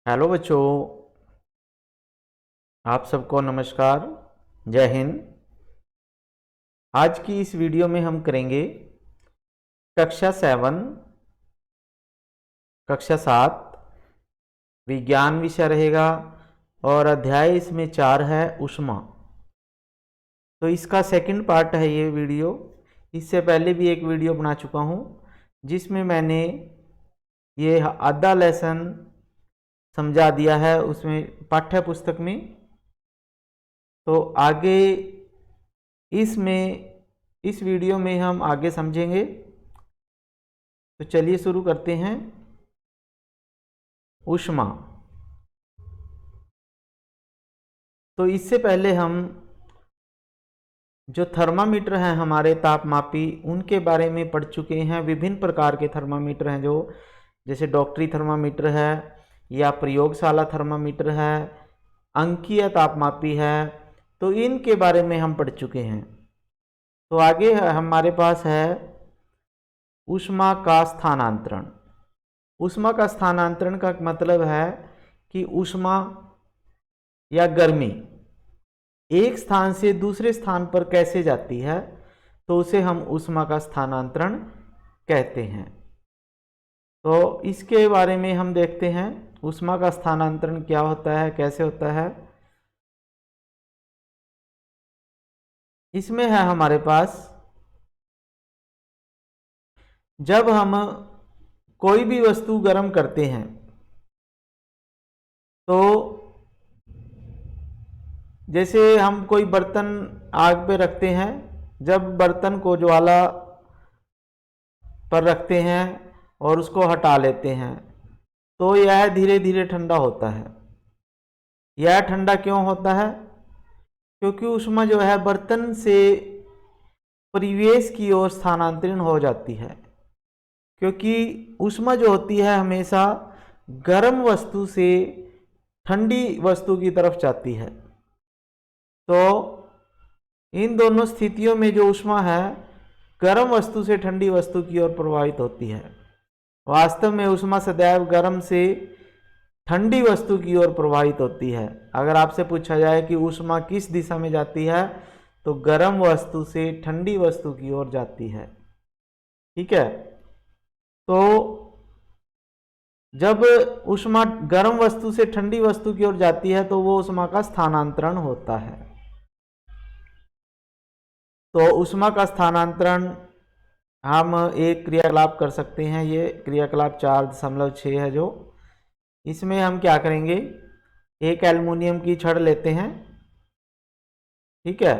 Hello बच्चों, आप सबको नमस्कार। जय हिंद। आज की इस वीडियो में हम करेंगे कक्षा 7 कक्षा 7 विज्ञान विषय रहेगा और अध्याय इसमें 4 है ऊष्मा। तो इसका सेकंड पार्ट है ये वीडियो। इससे पहले भी एक वीडियो बना चुका हूँ जिसमें मैंने ये आधा लेसन समझा दिया है उसमें पाठ्य पुस्तक में। तो आगे इस वीडियो में हम आगे समझेंगे। तो चलिए शुरू करते हैं। ऊष्मा। तो इससे पहले हम जो थर्मामीटर हैं हमारे तापमापी, उनके बारे में पढ़ चुके हैं। विभिन्न प्रकार के थर्मामीटर हैं, जो जैसे डॉक्टरी थर्मामीटर है या प्रयोगशाला थर्मामीटर है, अंकीय तापमापी है। तो इनके बारे में हम पढ़ चुके हैं। तो आगे हमारे पास है ऊष्मा का स्थानांतरण। ऊष्मा का स्थानांतरण का मतलब है कि ऊष्मा या गर्मी एक स्थान से दूसरे स्थान पर कैसे जाती है, तो उसे हम ऊष्मा का स्थानांतरण कहते हैं। तो इसके बारे में हम देखते हैं ऊष्मा का स्थानांतरण क्या होता है, कैसे होता है। इसमें है हमारे पास, जब हम कोई भी वस्तु गर्म करते हैं तो जैसे हम कोई बर्तन आग पे रखते हैं, जब बर्तन को ज्वाला पर रखते हैं और उसको हटा लेते हैं तो यह धीरे धीरे ठंडा होता है। यह ठंडा क्यों होता है? क्योंकि ऊष्मा जो है बर्तन से परिवेश की ओर स्थानांतरित हो जाती है। क्योंकि ऊष्मा जो होती है हमेशा गर्म वस्तु से ठंडी वस्तु की तरफ जाती है। तो इन दोनों स्थितियों में जो ऊष्मा है गर्म वस्तु से ठंडी वस्तु की ओर प्रवाहित होती है। वास्तव में ऊष्मा सदैव गर्म से ठंडी वस्तु की ओर प्रवाहित होती है। अगर आपसे पूछा जाए कि ऊष्मा किस दिशा में जाती है, तो गर्म वस्तु से ठंडी वस्तु की ओर जाती है। ठीक है। तो जब ऊष्मा गर्म वस्तु से ठंडी वस्तु की ओर जाती है तो वो ऊष्मा का स्थानांतरण होता है। तो ऊष्मा का स्थानांतरण हम एक क्रियाकलाप कर सकते हैं। ये क्रियाकलाप 4.6 है। जो इसमें हम क्या करेंगे, एक एल्युमिनियम की छड़ लेते हैं। ठीक है,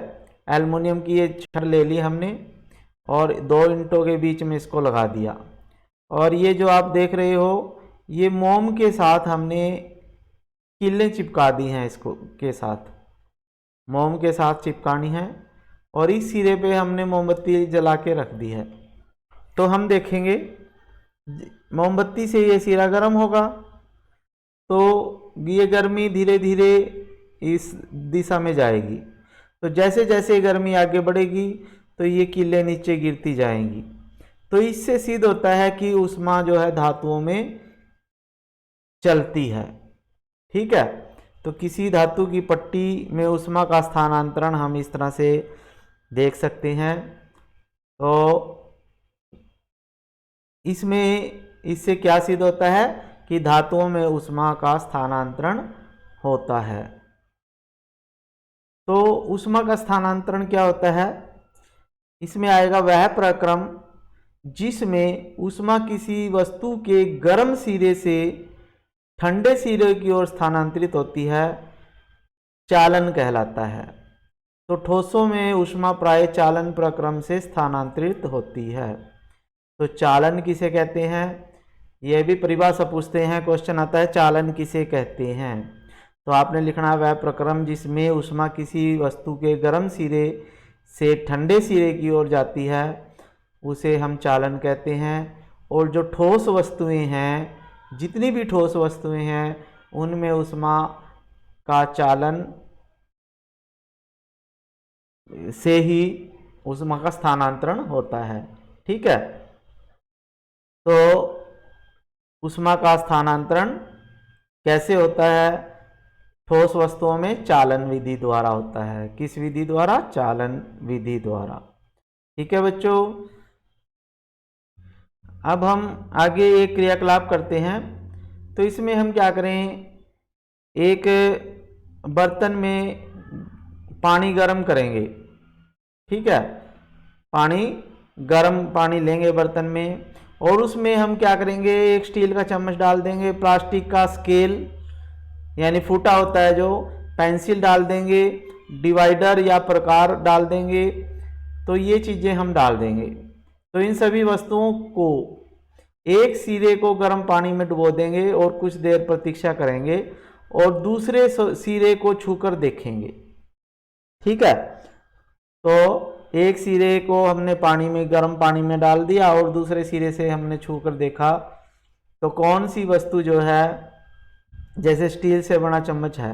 एल्युमिनियम की ये छड़ ले ली हमने और दो ईंटों के बीच में इसको लगा दिया। और ये जो आप देख रहे हो, ये मोम के साथ हमने कीलें चिपका दी हैं। इसको के साथ मोम के साथ चिपकानी है और इस सिरे पे हमने मोमबत्ती जला के रख दी है। तो हम देखेंगे मोमबत्ती से ये सिरा गर्म होगा, तो ये गर्मी धीरे धीरे इस दिशा में जाएगी। तो जैसे जैसे गर्मी आगे बढ़ेगी तो ये कीलें नीचे गिरती जाएंगी। तो इससे सिद्ध होता है कि ऊष्मा जो है धातुओं में चलती है। ठीक है। तो किसी धातु की पट्टी में ऊष्मा का स्थानांतरण हम इस तरह से देख सकते हैं। तो इससे क्या सिद्ध होता है कि धातुओं में ऊष्मा का स्थानांतरण होता है। तो ऊष्मा का स्थानांतरण क्या होता है? इसमें आएगा वह प्रक्रम जिसमें ऊष्मा किसी वस्तु के गर्म सिरे से ठंडे सिरे की ओर स्थानांतरित होती है, चालन कहलाता है। तो ठोसों में ऊष्मा प्राय चालन प्रक्रम से स्थानांतरित होती है। तो चालन किसे कहते हैं, यह भी परिभाषा पूछते हैं, क्वेश्चन आता है चालन किसे कहते हैं। तो आपने लिखना है वह प्रक्रम जिसमें ऊष्मा किसी वस्तु के गर्म सिरे से ठंडे सिरे की ओर जाती है, उसे हम चालन कहते हैं। और जो ठोस वस्तुएं हैं, जितनी भी ठोस वस्तुएं हैं, उनमें ऊष्मा का चालन से ही ऊष्मा का स्थानांतरण होता है। ठीक है। तो ऊष्मा का स्थानांतरण कैसे होता है? ठोस वस्तुओं में चालन विधि द्वारा होता है। किस विधि द्वारा? चालन विधि द्वारा। ठीक है बच्चों, अब हम आगे एक क्रियाकलाप करते हैं। तो इसमें हम क्या करें, एक बर्तन में पानी गर्म करेंगे। ठीक है, गर्म पानी लेंगे बर्तन में, और उसमें हम क्या करेंगे, एक स्टील का चम्मच डाल देंगे, प्लास्टिक का स्केल यानी फूटा होता है जो, पेंसिल डाल देंगे, डिवाइडर या प्रकार डाल देंगे। तो ये चीज़ें हम डाल देंगे। तो इन सभी वस्तुओं को एक सिरे को गर्म पानी में डुबो देंगे और कुछ देर प्रतीक्षा करेंगे और दूसरे सिरे को छूकर देखेंगे। ठीक है, तो एक सिरे को हमने पानी में, गर्म पानी में डाल दिया और दूसरे सिरे से हमने छूकर देखा, तो कौन सी वस्तु जो है, जैसे स्टील से बना चम्मच है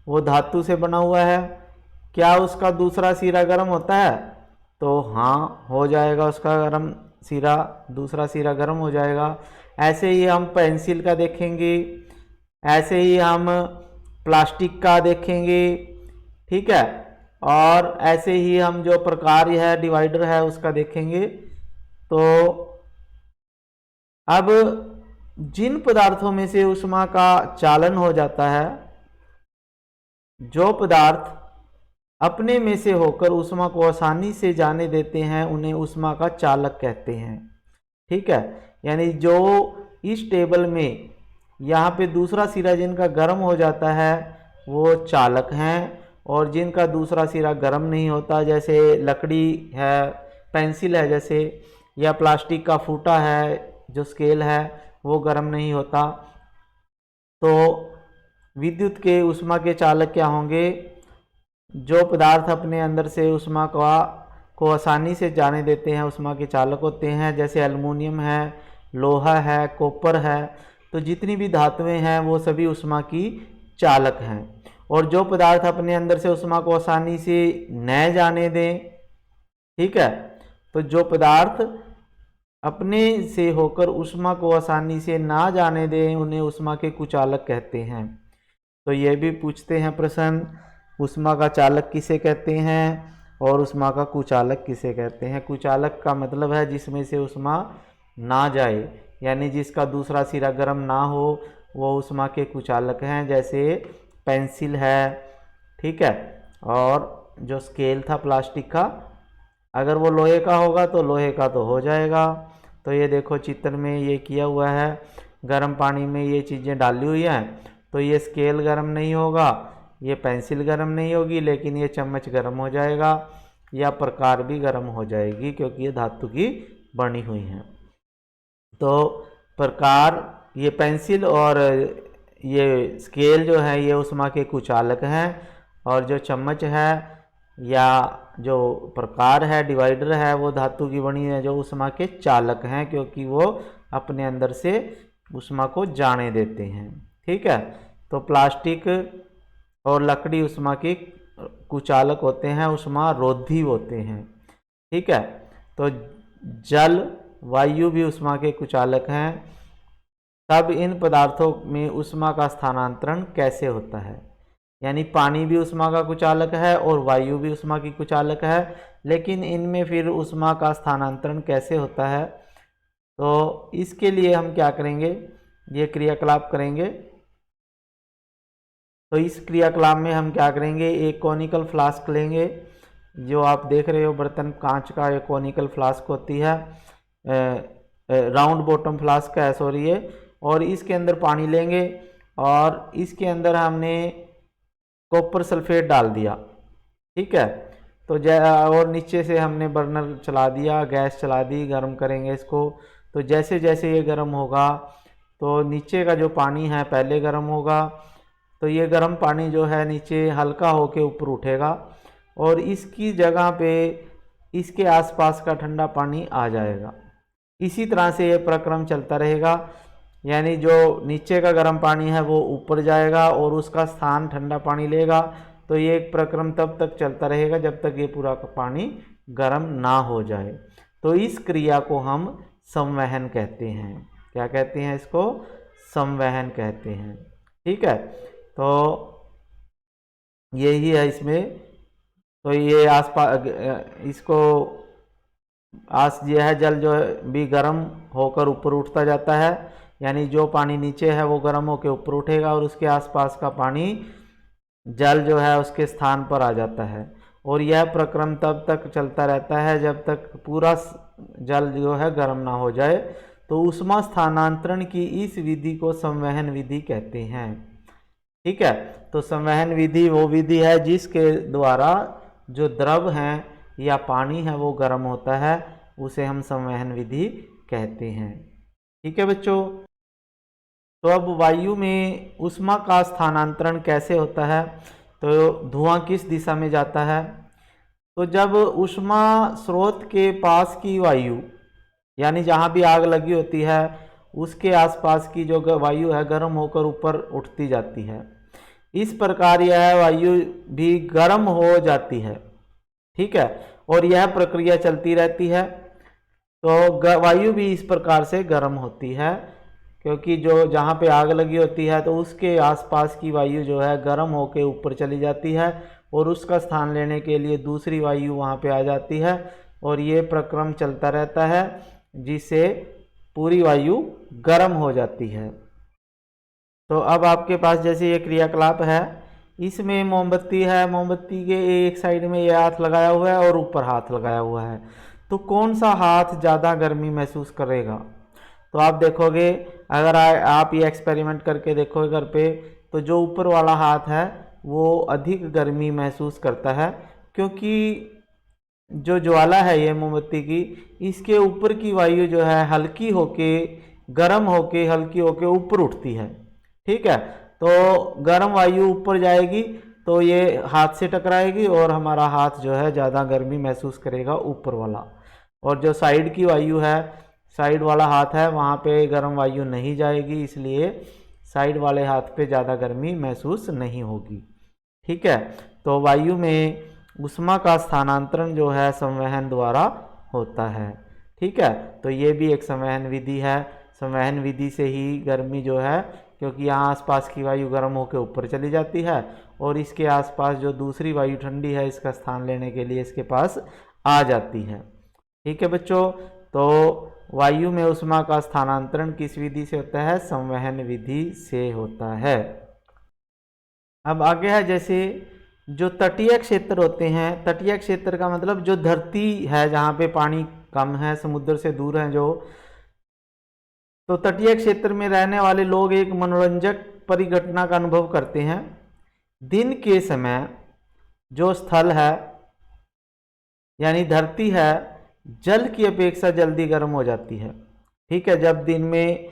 वो धातु से बना हुआ है, क्या उसका दूसरा सिरा गर्म होता है? तो हाँ, हो जाएगा, उसका दूसरा सिरा गर्म हो जाएगा। ऐसे ही हम पेंसिल का देखेंगे, ऐसे ही हम प्लास्टिक का देखेंगे। ठीक है, और ऐसे ही हम जो प्रकार है, डिवाइडर है, उसका देखेंगे। तो अब जिन पदार्थों में से ऊष्मा का चालन हो जाता है, जो पदार्थ अपने में से होकर ऊष्मा को आसानी से जाने देते हैं, उन्हें ऊष्मा का चालक कहते हैं। ठीक है, यानी जो इस टेबल में यहाँ पे दूसरा सिरा जिनका गर्म हो जाता है वो चालक हैं, और जिनका दूसरा सिरा गर्म नहीं होता, जैसे लकड़ी है, पेंसिल है जैसे, या प्लास्टिक का फूटा है जो स्केल है, वो गर्म नहीं होता। तो विद्युत के ऊष्मा के चालक क्या होंगे? जो पदार्थ अपने अंदर से ऊष्मा को आसानी से जाने देते हैं, ऊष्मा के चालक होते हैं। जैसे एल्युमिनियम है, लोहा है, कॉपर है, तो जितनी भी धातुएं हैं वो सभी ऊष्मा की चालक हैं। और जो पदार्थ अपने अंदर से ऊष्मा को आसानी से न जाने दें, ठीक है, तो जो पदार्थ अपने से होकर ऊष्मा को आसानी से ना जाने दें, उन्हें ऊष्मा के कुचालक कहते हैं। तो ये भी पूछते हैं प्रश्न, ऊष्मा का चालक किसे कहते हैं और ऊष्मा का कुचालक किसे कहते हैं। कुचालक का मतलब है जिसमें से ऊष्मा ना जाए, यानी जिसका दूसरा सिरा गर्म ना हो, वो ऊष्मा के कुचालक हैं। जैसे पेंसिल है, ठीक है, और जो स्केल था प्लास्टिक का, अगर वो लोहे का होगा तो लोहे का तो हो जाएगा। तो ये देखो चित्र में ये किया हुआ है, गर्म पानी में ये चीज़ें डाली हुई हैं, तो ये स्केल गर्म नहीं होगा, ये पेंसिल गर्म नहीं होगी, लेकिन ये चम्मच गर्म हो जाएगा, या प्रकार भी गर्म हो जाएगी क्योंकि ये धातु की बनी हुई हैं। तो प्रकार, ये पेंसिल और ये स्केल जो है ये ऊष्मा के कुचालक हैं, और जो चम्मच है या जो प्रकार है, डिवाइडर है, वो धातु की बनी है, जो ऊष्मा के चालक हैं, क्योंकि वो अपने अंदर से ऊष्मा को जाने देते हैं। ठीक है, तो प्लास्टिक और लकड़ी ऊष्मा के कुचालक होते हैं, ऊष्मा रोधी होते हैं। ठीक है, तो जल, वायु भी ऊष्मा के कुचालक हैं। तब इन पदार्थों में ऊष्मा का स्थानांतरण कैसे होता है? यानी पानी भी ऊष्मा का कुचालक है और वायु भी ऊष्मा की कुचालक है, लेकिन इनमें फिर ऊष्मा का स्थानांतरण कैसे होता है? तो इसके लिए हम क्या करेंगे, ये क्रियाकलाप करेंगे। तो इस क्रियाकलाप में हम क्या करेंगे, एक कॉनिकल फ्लास्क लेंगे, जो आप देख रहे हो बर्तन कांच का, एक कॉनिकल फ्लास्क होती है, राउंड बॉटम फ्लास्क है सॉरी ये, और इसके अंदर पानी लेंगे और इसके अंदर हमने कॉपर सल्फेट डाल दिया। ठीक है, तो और नीचे से हमने बर्नर चला दिया, गैस चला दी, गर्म करेंगे इसको। तो जैसे जैसे ये गर्म होगा तो नीचे का जो पानी है पहले गर्म होगा, तो ये गर्म पानी जो है नीचे हल्का होके ऊपर उठेगा और इसकी जगह पे इसके आसपास का ठंडा पानी आ जाएगा। इसी तरह से ये प्रक्रम चलता रहेगा, यानी जो नीचे का गर्म पानी है वो ऊपर जाएगा और उसका स्थान ठंडा पानी लेगा। तो ये प्रक्रम तब तक चलता रहेगा जब तक ये पूरा पानी गर्म ना हो जाए। तो इस क्रिया को हम संवहन कहते हैं। क्या कहते हैं इसको? संवहन कहते हैं। ठीक है, तो यही है इसमें। तो ये आसपास इसको ये है जल जो है भी गर्म होकर ऊपर उठता जाता है, यानी जो पानी नीचे है वो गर्म होकर ऊपर उठेगा और उसके आसपास का पानी जल जो है उसके स्थान पर आ जाता है। और यह प्रक्रम तब तक चलता रहता है जब तक पूरा जल जो है गर्म ना हो जाए। तो ऊष्मा स्थानांतरण की इस विधि को संवहन विधि कहते हैं। ठीक है, तो संवहन विधि वो विधि है जिसके द्वारा जो द्रव हैं या पानी है वो गर्म होता है, उसे हम संवहन विधि कहते हैं। ठीक है बच्चों, तो अब वायु में ऊष्मा का स्थानांतरण कैसे होता है, तो धुआं किस दिशा में जाता है। तो जब ऊष्मा स्रोत के पास की वायु, यानी जहाँ भी आग लगी होती है उसके आसपास की जो वायु है गर्म होकर ऊपर उठती जाती है, इस प्रकार यह वायु भी गर्म हो जाती है। ठीक है, और यह प्रक्रिया चलती रहती है। तो वायु भी इस प्रकार से गर्म होती है, क्योंकि जो जहाँ पे आग लगी होती है तो उसके आसपास की वायु जो है गर्म होकर ऊपर चली जाती है और उसका स्थान लेने के लिए दूसरी वायु वहाँ पे आ जाती है और ये प्रक्रम चलता रहता है, जिससे पूरी वायु गर्म हो जाती है। तो अब आपके पास जैसे ये क्रियाकलाप है, इसमें मोमबत्ती है, मोमबत्ती के एक साइड में ये हाथ लगाया हुआ है और ऊपर हाथ लगाया हुआ है, तो कौन सा हाथ ज़्यादा गर्मी महसूस करेगा। तो आप देखोगे, अगर आप ये एक्सपेरिमेंट करके देखोगे घर पे, तो जो ऊपर वाला हाथ है वो अधिक गर्मी महसूस करता है, क्योंकि जो ज्वाला है ये मोमबत्ती की, इसके ऊपर की वायु जो है हल्की होके गर्म होके हल्की होके ऊपर उठती है। ठीक है, तो गर्म वायु ऊपर जाएगी तो ये हाथ से टकराएगी और हमारा हाथ जो है ज़्यादा गर्मी महसूस करेगा ऊपर वाला। और जो साइड की वायु है, साइड वाला हाथ है, वहाँ पे गर्म वायु नहीं जाएगी, इसलिए साइड वाले हाथ पे ज़्यादा गर्मी महसूस नहीं होगी। ठीक है, तो वायु में ऊष्मा का स्थानांतरण जो है संवहन द्वारा होता है। ठीक है, तो ये भी एक संवहन विधि है। संवहन विधि से ही गर्मी जो है, क्योंकि यहाँ आसपास की वायु गर्म होकर ऊपर चली जाती है और इसके आसपास जो दूसरी वायु ठंडी है इसका स्थान लेने के लिए इसके पास आ जाती है। ठीक है बच्चों, तो वायु में ऊष्मा का स्थानांतरण किस विधि से होता है, संवहन विधि से होता है। अब आगे है जैसे जो तटीय क्षेत्र होते हैं, तटीय क्षेत्र का मतलब जो धरती है जहाँ पे पानी कम है, समुद्र से दूर है जो, तो तटीय क्षेत्र में रहने वाले लोग एक मनोरंजक परिघटना का अनुभव करते हैं। दिन के समय जो स्थल है यानी धरती है, जल की अपेक्षा जल्दी गर्म हो जाती है। ठीक है, जब दिन में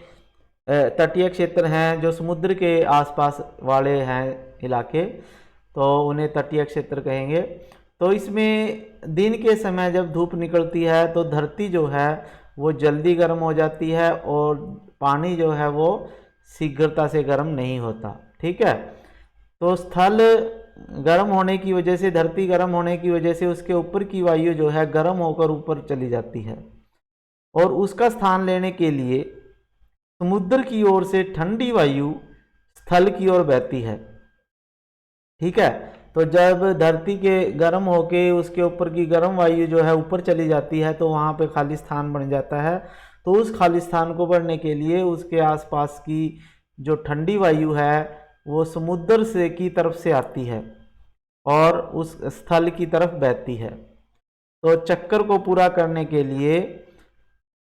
तटीय क्षेत्र हैं जो समुद्र के आसपास वाले हैं इलाके, तो उन्हें तटीय क्षेत्र कहेंगे। तो इसमें दिन के समय जब धूप निकलती है तो धरती जो है वो जल्दी गर्म हो जाती है और पानी जो है वो शीघ्रता से गर्म नहीं होता। ठीक है, तो स्थल गर्म होने की वजह से, धरती गर्म होने की वजह से उसके ऊपर की वायु जो है गर्म होकर ऊपर चली जाती है और उसका स्थान लेने के लिए समुद्र की ओर से ठंडी वायु स्थल की ओर बहती है। ठीक है, तो जब धरती के गर्म होके उसके ऊपर की गर्म वायु जो है ऊपर चली जाती है तो वहाँ पे खाली स्थान बन जाता है। तो उस खाली स्थान को भरने के लिए उसके आसपास की जो ठंडी वायु है वो समुद्र से की तरफ से आती है और उस स्थल की तरफ बहती है। तो चक्कर को पूरा करने के लिए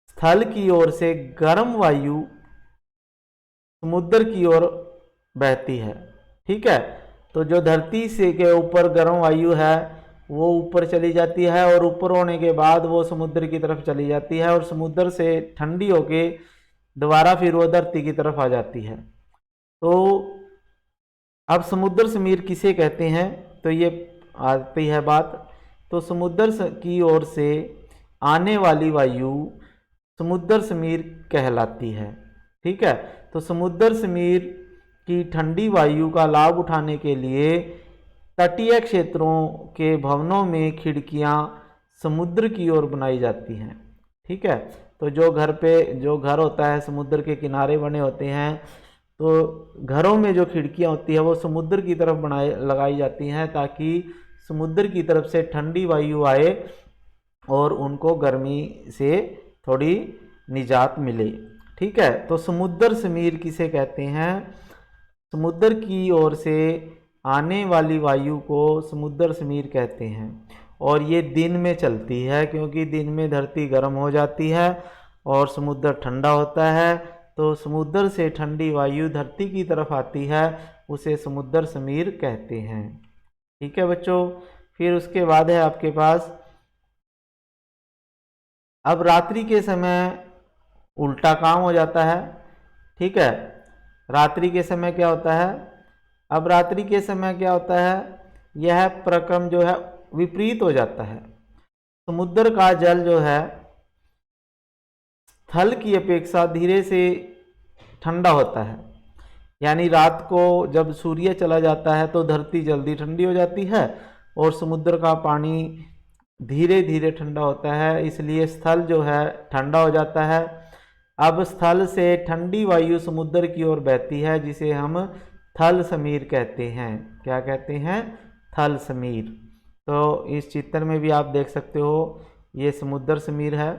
स्थल की ओर से गर्म वायु समुद्र की ओर बहती है। ठीक है, तो जो धरती से के ऊपर गर्म वायु है वो ऊपर चली जाती है और ऊपर होने के बाद वो समुद्र की तरफ चली जाती है और समुद्र से ठंडी होके दोबारा फिर वो धरती की तरफ आ जाती है। तो अब समुद्र समीर किसे कहते हैं, तो ये आती है बात। तो समुद्र की ओर से आने वाली वायु समुद्र समीर कहलाती है। ठीक है, तो समुद्र समीर की ठंडी वायु का लाभ उठाने के लिए तटीय क्षेत्रों के भवनों में खिड़कियां समुद्र की ओर बनाई जाती हैं। ठीक है, तो जो घर होता है समुद्र के किनारे बने होते हैं, तो घरों में जो खिड़कियाँ होती है वो समुद्र की तरफ लगाई जाती हैं ताकि समुद्र की तरफ से ठंडी वायु आए और उनको गर्मी से थोड़ी निजात मिले। ठीक है, तो समुद्र समीर किसे कहते हैं? समुद्र की ओर से आने वाली वायु को समुद्र समीर कहते हैं और ये दिन में चलती है, क्योंकि दिन में धरती गर्म हो जाती है और समुद्र ठंडा होता है। तो समुद्र से ठंडी वायु धरती की तरफ आती है, उसे समुद्र समीर कहते हैं। ठीक है बच्चों, फिर उसके बाद है आपके पास, अब रात्रि के समय उल्टा काम हो जाता है। ठीक है, रात्रि के समय क्या होता है? अब रात्रि के समय क्या होता है, यह प्रक्रम जो है विपरीत हो जाता है। समुद्र का जल जो है स्थल की अपेक्षा धीरे से ठंडा होता है, यानी रात को जब सूर्य चला जाता है तो धरती जल्दी ठंडी हो जाती है और समुद्र का पानी धीरे धीरे ठंडा होता है, इसलिए स्थल जो है ठंडा हो जाता है। अब स्थल से ठंडी वायु समुद्र की ओर बहती है, जिसे हम थल समीर कहते हैं। क्या कहते हैं? थल समीर। तो इस चित्र में भी आप देख सकते हो, ये समुद्र समीर है।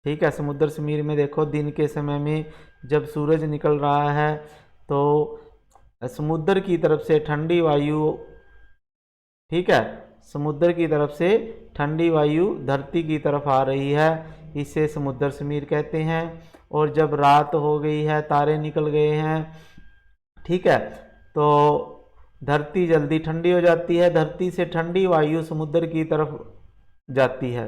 ठीक है, समुद्र समीर में देखो, दिन के समय में जब सूरज निकल रहा है तो समुद्र की तरफ से ठंडी वायु, ठीक है, समुद्र की तरफ से ठंडी वायु धरती की तरफ आ रही है, इसे समुद्र समीर कहते हैं। और जब रात हो गई है, तारे निकल गए हैं, ठीक है, तो धरती जल्दी ठंडी हो जाती है, धरती से ठंडी वायु समुद्र की तरफ जाती है।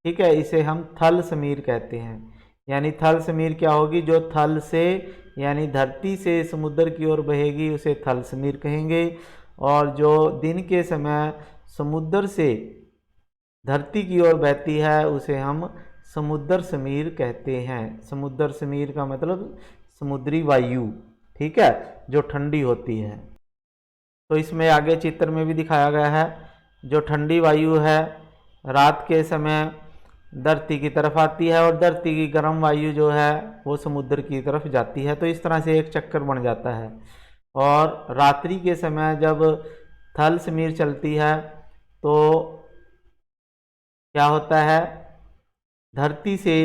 ठीक है, इसे हम थल समीर कहते हैं। यानी थल समीर क्या होगी? जो थल से यानी धरती से समुद्र की ओर बहेगी उसे थल समीर कहेंगे, और जो दिन के समय समुद्र से धरती की ओर बहती है उसे हम समुद्र समीर कहते हैं। समुद्र समीर का मतलब समुद्री वायु, ठीक है, जो ठंडी होती है। तो इसमें आगे चित्र में भी दिखाया गया है, जो ठंडी वायु है रात के समय धरती की तरफ आती है और धरती की गर्म वायु जो है वो समुद्र की तरफ जाती है। तो इस तरह से एक चक्कर बन जाता है। और रात्रि के समय जब थल समीर चलती है तो क्या होता है, धरती से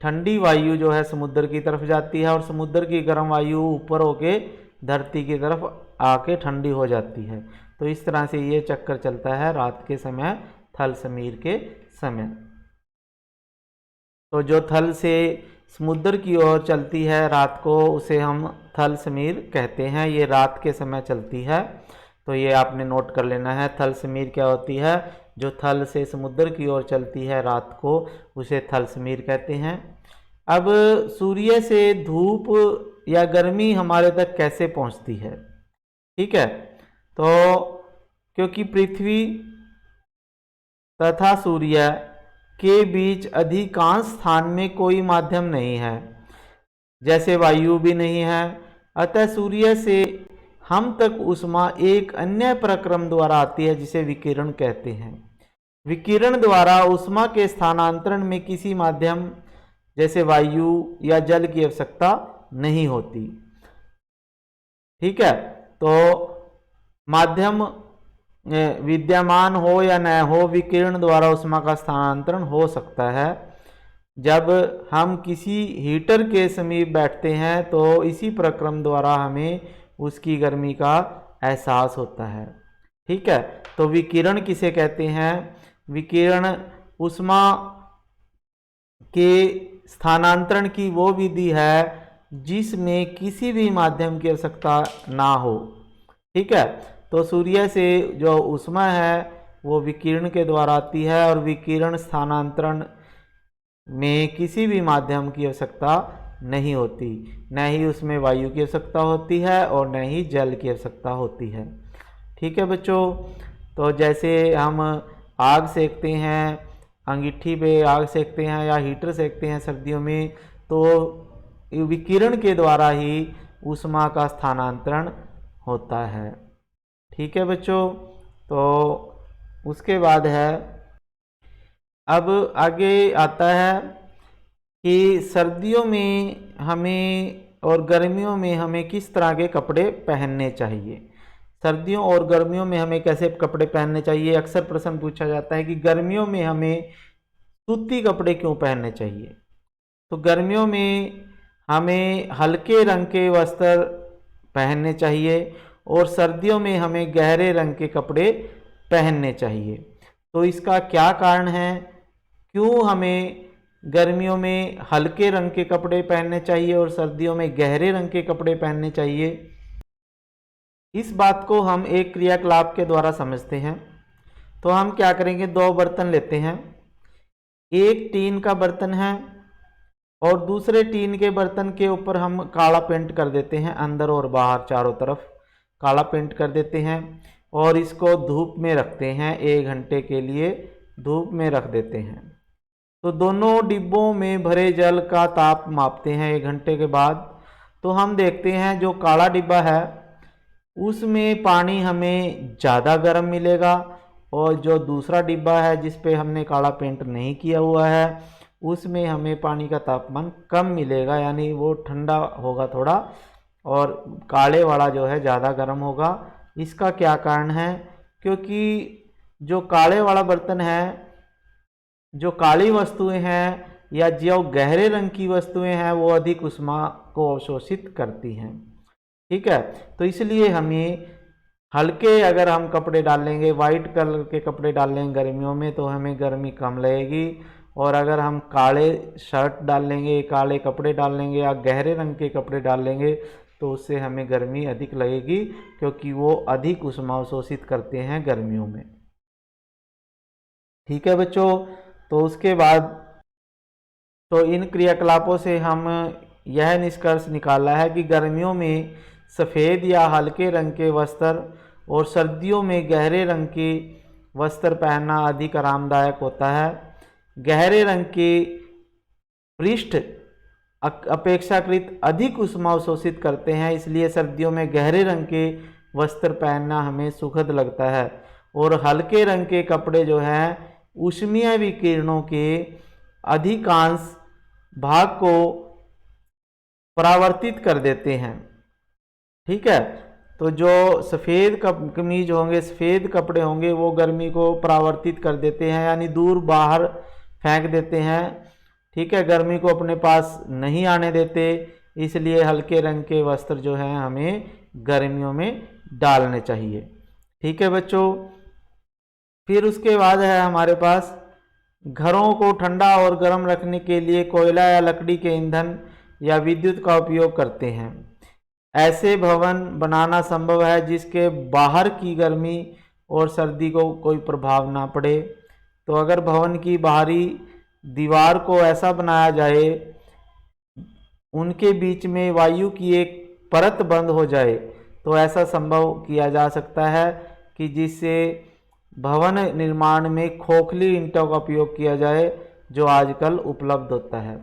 ठंडी वायु जो है समुद्र की तरफ जाती है और समुद्र की गर्म वायु ऊपर होके धरती की तरफ आके ठंडी हो जाती है। तो इस तरह से ये चक्कर चलता है रात के समय, थल समीर के समय। तो जो थल से समुद्र की ओर चलती है रात को, उसे हम थल समीर कहते हैं। ये रात के समय चलती है, तो ये आपने नोट कर लेना है। थल समीर क्या होती है? जो थल से समुद्र की ओर चलती है रात को, उसे थल समीर कहते हैं। अब सूर्य से धूप या गर्मी हमारे तक कैसे पहुंचती है? ठीक है, तो क्योंकि पृथ्वी तथा सूर्य के बीच अधिकांश स्थान में कोई माध्यम नहीं है, जैसे वायु भी नहीं है, अतः सूर्य से हम तक ऊष्मा एक अन्य प्रक्रम द्वारा आती है जिसे विकिरण कहते हैं। विकिरण द्वारा ऊष्मा के स्थानांतरण में किसी माध्यम जैसे वायु या जल की आवश्यकता नहीं होती। ठीक है, तो माध्यम विद्यमान हो या न हो, विकिरण द्वारा ऊष्मा का स्थानांतरण हो सकता है। जब हम किसी हीटर के समीप बैठते हैं तो इसी प्रक्रम द्वारा हमें उसकी गर्मी का एहसास होता है। ठीक है, तो विकिरण किसे कहते हैं? विकिरण ऊष्मा के स्थानांतरण की वो विधि है जिसमें किसी भी माध्यम की आवश्यकता ना हो। ठीक है, तो सूर्य से जो ऊष्मा है वो विकिरण के द्वारा आती है और विकिरण स्थानांतरण में किसी भी माध्यम की आवश्यकता नहीं होती, न ही उसमें वायु की आवश्यकता होती है और न ही जल की आवश्यकता होती है। ठीक है बच्चों, तो जैसे हम आग सेकते हैं, अंगीठी पे आग सेकते हैं या हीटर सेकते हैं सर्दियों में, तो विकिरण के द्वारा ही ऊष्मा का स्थानांतरण होता है। ठीक है बच्चों, तो उसके बाद है, अब आगे आता है कि सर्दियों में हमें और गर्मियों में हमें किस तरह के कपड़े पहनने चाहिए। सर्दियों और गर्मियों में हमें कैसे कपड़े पहनने चाहिए। अक्सर प्रश्न पूछा जाता है कि गर्मियों में हमें सूती कपड़े क्यों पहनने चाहिए। तो गर्मियों में हमें हल्के रंग के वस्त्र पहनने चाहिए और सर्दियों में हमें गहरे रंग के कपड़े पहनने चाहिए। तो इसका क्या कारण है, क्यों हमें गर्मियों में हल्के रंग के कपड़े पहनने चाहिए और सर्दियों में गहरे रंग के कपड़े पहनने चाहिए, इस बात को हम एक क्रियाकलाप के द्वारा समझते हैं। तो हम क्या करेंगे, दो बर्तन लेते हैं। एक टीन का बर्तन है और दूसरे टीन के बर्तन के ऊपर हम काला पेंट कर देते हैं, अंदर और बाहर चारों तरफ काला पेंट कर देते हैं और इसको धूप में रखते हैं। 1 घंटे के लिए धूप में रख देते हैं। तो दोनों डिब्बों में भरे जल का ताप मापते हैं 1 घंटे के बाद। तो हम देखते हैं जो काला डिब्बा है उसमें पानी हमें ज़्यादा गर्म मिलेगा और जो दूसरा डिब्बा है जिस पे हमने काला पेंट नहीं किया हुआ है उसमें हमें पानी का तापमान कम मिलेगा, यानी वो ठंडा होगा थोड़ा और काले वाला जो है ज़्यादा गर्म होगा। इसका क्या कारण है, क्योंकि जो काले वाला बर्तन है, जो काली वस्तुएं हैं या जो गहरे रंग की वस्तुएं हैं वो अधिक ऊष्मा को अवशोषित करती हैं। ठीक है, तो इसलिए हमें हल्के अगर हम कपड़े डालेंगे, वाइट कलर के कपड़े डाल लेंगे गर्मियों में तो हमें गर्मी कम लगेगी। और अगर हम काले शर्ट डाल लेंगे, काले कपड़े डाल लेंगे या गहरे रंग के कपड़े डाल लेंगे तो उससे हमें गर्मी अधिक लगेगी, क्योंकि वो अधिक ऊष्मा अवशोषित करते हैं गर्मियों में। ठीक है बच्चों, तो उसके बाद तो इन क्रियाकलापों से हम यह निष्कर्ष निकाला है कि गर्मियों में सफ़ेद या हल्के रंग के वस्त्र और सर्दियों में गहरे रंग के वस्त्र पहनना अधिक आरामदायक होता है। गहरे रंग के पृष्ठ अपेक्षाकृत अधिक ऊष्मा अवशोषित करते हैं, इसलिए सर्दियों में गहरे रंग के वस्त्र पहनना हमें सुखद लगता है। और हल्के रंग के कपड़े जो हैं ऊष्मीय विकिरणों के अधिकांश भाग को परावर्तित कर देते हैं। ठीक है, तो जो सफ़ेद कमीज होंगे, सफ़ेद कपड़े होंगे वो गर्मी को परावर्तित कर देते हैं, यानी दूर बाहर फेंक देते हैं। ठीक है, गर्मी को अपने पास नहीं आने देते, इसलिए हल्के रंग के वस्त्र जो हैं हमें गर्मियों में डालने चाहिए। ठीक है बच्चों, फिर उसके बाद है हमारे पास घरों को ठंडा और गर्म रखने के लिए कोयला या लकड़ी के ईंधन या विद्युत का उपयोग करते हैं। ऐसे भवन बनाना संभव है जिसके बाहर की गर्मी और सर्दी को कोई प्रभाव ना पड़े। तो अगर भवन की बाहरी दीवार को ऐसा बनाया जाए, उनके बीच में वायु की एक परत बंद हो जाए, तो ऐसा संभव किया जा सकता है कि जिससे भवन निर्माण में खोखली ईंटों का उपयोग किया जाए, जो आजकल उपलब्ध होता है।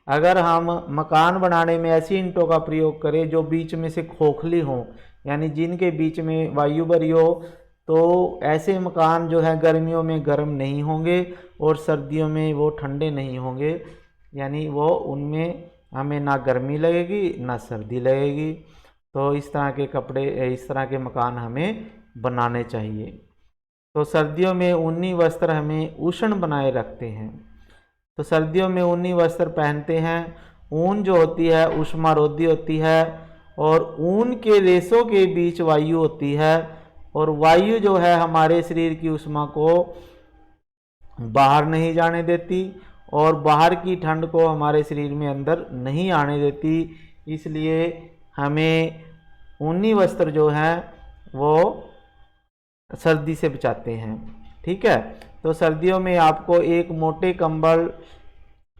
अगर हम मकान बनाने में ऐसी ईंटों का प्रयोग करें जो बीच में से खोखली हों, यानी जिनके बीच में वायु भरी हो, तो ऐसे मकान जो है गर्मियों में गर्म नहीं होंगे और सर्दियों में वो ठंडे नहीं होंगे, यानी वो उनमें हमें ना गर्मी लगेगी ना सर्दी लगेगी। तो इस तरह के कपड़े, इस तरह के मकान हमें बनाने चाहिए। तो सर्दियों में ऊनी वस्त्र हमें उष्ण बनाए रखते हैं। तो सर्दियों में ऊनी वस्त्र पहनते हैं। ऊन जो होती है ऊष्मारोधी होती है और ऊन के रेशों के बीच वायु होती है, और वायु जो है हमारे शरीर की ऊष्मा को बाहर नहीं जाने देती और बाहर की ठंड को हमारे शरीर में अंदर नहीं आने देती। इसलिए हमें ऊनी वस्त्र जो हैं वो सर्दी से बचाते हैं। ठीक है, तो सर्दियों में आपको एक मोटे कंबल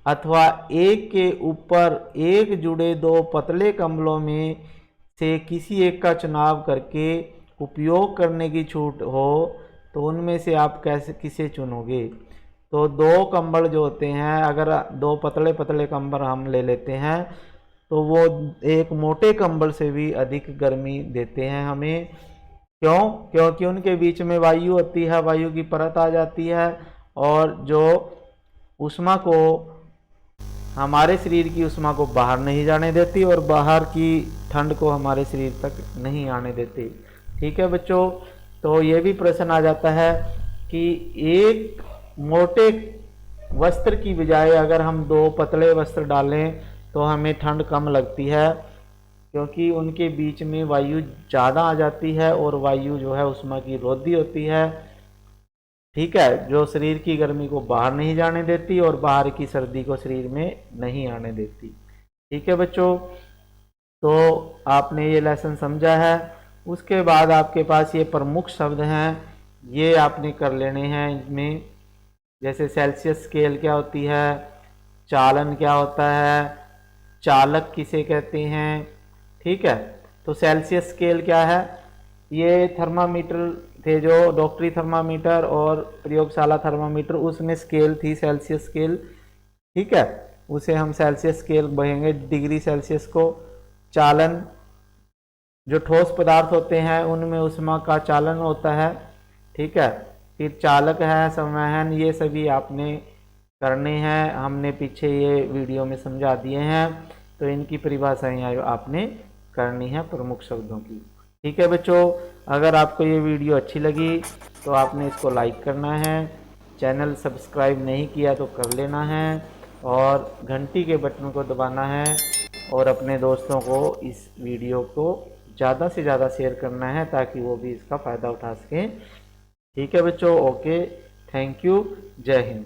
अथवा एक के ऊपर एक जुड़े 2 पतले कंबलों में से किसी एक का चुनाव करके उपयोग करने की छूट हो, तो उनमें से आप किसे चुनोगे। तो 2 कंबल जो होते हैं, अगर 2 पतले पतले कंबल हम ले लेते हैं तो वो एक मोटे कंबल से भी अधिक गर्मी देते हैं हमें। क्यों? क्योंकि उनके बीच में वायु होती है, वायु की परत आ जाती है और जो ऊष्मा को हमारे शरीर की उष्मा को बाहर नहीं जाने देती और बाहर की ठंड को हमारे शरीर तक नहीं आने देती। ठीक है बच्चों, तो ये भी प्रश्न आ जाता है कि एक मोटे वस्त्र की बजाय अगर हम 2 पतले वस्त्र डालें तो हमें ठंड कम लगती है, क्योंकि उनके बीच में वायु ज़्यादा आ जाती है और वायु जो है उष्मा की रोधी होती है। ठीक है, जो शरीर की गर्मी को बाहर नहीं जाने देती और बाहर की सर्दी को शरीर में नहीं आने देती। ठीक है बच्चों, तो आपने ये लेसन समझा है। उसके बाद आपके पास ये प्रमुख शब्द हैं, ये आपने कर लेने हैं इनमें, जैसे सेल्सियस स्केल क्या होती है, चालन क्या होता है, चालक किसे कहते हैं। ठीक है, तो सेल्सियस स्केल क्या है, ये थर्मामीटर थे जो डॉक्टरी थर्मामीटर और प्रयोगशाला थर्मामीटर, उसमें स्केल थी सेल्सियस स्केल। ठीक है, उसे हम सेल्सियस स्केल कहेंगे, डिग्री सेल्सियस को। चालन, जो ठोस पदार्थ होते हैं उनमें उष्मा का चालन होता है। ठीक है, फिर चालक है, संवहन, ये सभी आपने करने हैं, हमने पीछे ये वीडियो में समझा दिए हैं। तो इनकी परिभाषाएं आपने करनी है प्रमुख शब्दों की। ठीक है बच्चों, अगर आपको ये वीडियो अच्छी लगी तो आपने इसको लाइक करना है, चैनल सब्सक्राइब नहीं किया तो कर लेना है और घंटी के बटन को दबाना है और अपने दोस्तों को इस वीडियो को ज़्यादा से ज़्यादा शेयर करना है ताकि वो भी इसका फ़ायदा उठा सकें। ठीक है बच्चों, ओके, थैंक यू, जय हिंद।